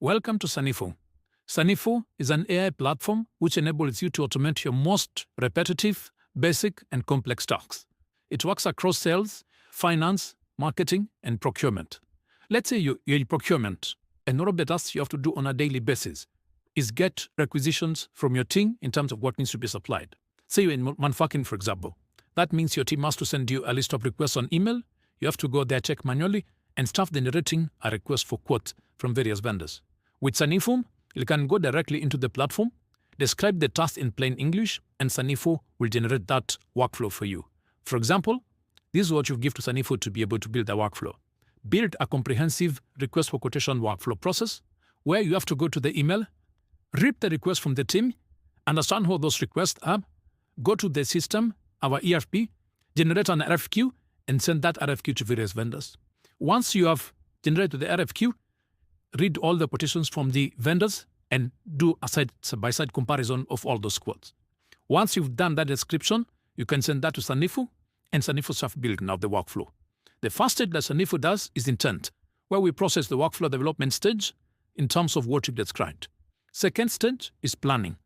Welcome to Sanifu. Sanifu is an AI platform which enables you to automate your most repetitive, basic, and complex tasks. It works across sales, finance, marketing, and procurement. Let's say you're in procurement, and one of the tasks you have to do on a daily basis is get requisitions from your team in terms of what needs to be supplied. Say you're in manufacturing, for example. That means your team has to send you a list of requests on email. You have to go there, check manually, and start generating a request for quotes from various vendors. With Sanifu, you can go directly into the platform, describe the task in plain English, and Sanifu will generate that workflow for you. For example, this is what you give to Sanifu to be able to build a workflow. Build a comprehensive request for quotation workflow process where you have to go to the email, read the request from the team, understand how those requests are, go to the system, our ERP, generate an RFQ, and send that RFQ to various vendors. Once you have generated the RFQ, read all the quotations from the vendors and do a side-by-side comparison of all those quotes. Once you've done that description, you can send that to Sanifu, and Sanifu starts building out the workflow. The first stage that Sanifu does is intent, where we process the workflow development stage in terms of what you described. Second stage is planning.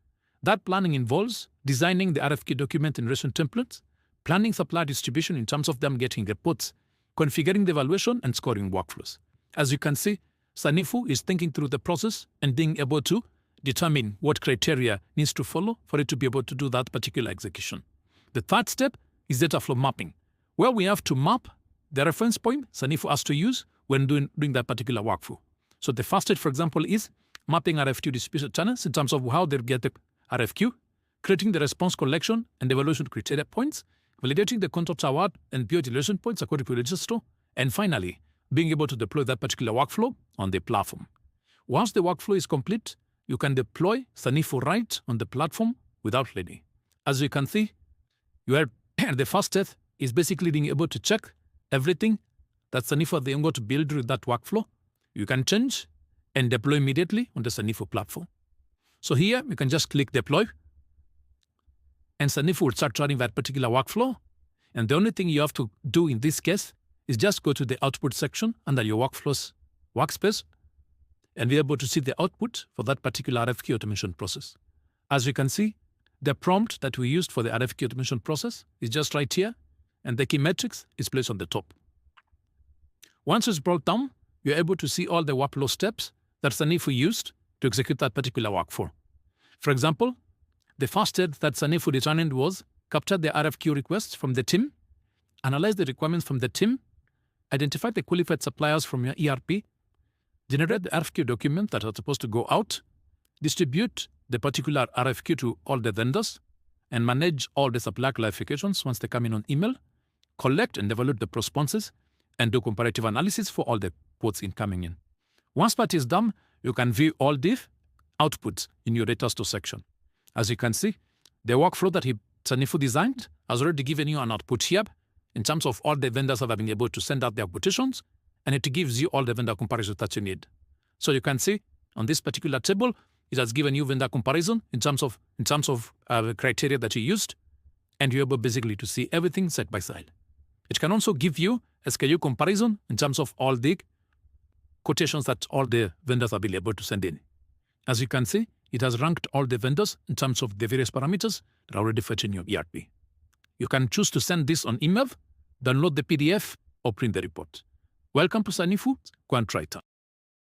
That planning involves designing the RFQ document in relation templates, planning supply distribution in terms of them getting reports, configuring the evaluation, and scoring workflows. As you can see, Sanifu is thinking through the process and being able to determine what criteria needs to follow for it to be able to do that particular execution. The third step is data flow mapping, where we have to map the reference point Sanifu has to use when doing that particular workflow. So the first stage, for example, is mapping RFQ distribution channels in terms of how they get the RFQ, creating the response collection and evaluation criteria points, validating the contract award and PO relation points according to the register, and finally, being able to deploy that particular workflow on the platform. Once the workflow is complete, you can deploy Sanifu right on the platform without leading. As you can see, the first step is basically being able to check everything that Sanifu is going to build with that workflow. You can change and deploy immediately on the Sanifu platform. So here, you can just click deploy, and Sanifu will start running that particular workflow. And the only thing you have to do in this case is just go to the output section under your workflows workspace and be able to see the output for that particular RFQ automation process. As you can see, the prompt that we used for the RFQ automation process is just right here, and the key metrics is placed on the top. Once it's brought down, you're able to see all the workflow steps that Sanifu used to execute that particular workflow. For example, the first step that Sanifu determined was capture the RFQ requests from the team, analyze the requirements from the team, identify the qualified suppliers from your ERP, generate the RFQ document that are supposed to go out, distribute the particular RFQ to all the vendors, and manage all the supplier clarifications once they come in on email, collect and evaluate the responses, and do comparative analysis for all the quotes incoming in. Once that is done, you can view all the outputs in your data store section. As you can see, the workflow that Sanifu designed has already given you an output here in terms of all the vendors that have been able to send out their quotations, and it gives you all the vendor comparisons that you need. So you can see on this particular table, it has given you vendor comparison in terms of the criteria that you used, and you're able basically to see everything side by side. It can also give you a SKU comparison in terms of all the quotations that all the vendors have been able to send in. As you can see, it has ranked all the vendors in terms of the various parameters that are already fetched in your ERP. You can choose to send this on email, download the PDF, or print the report. Welcome to Sanifu. Go and try it out.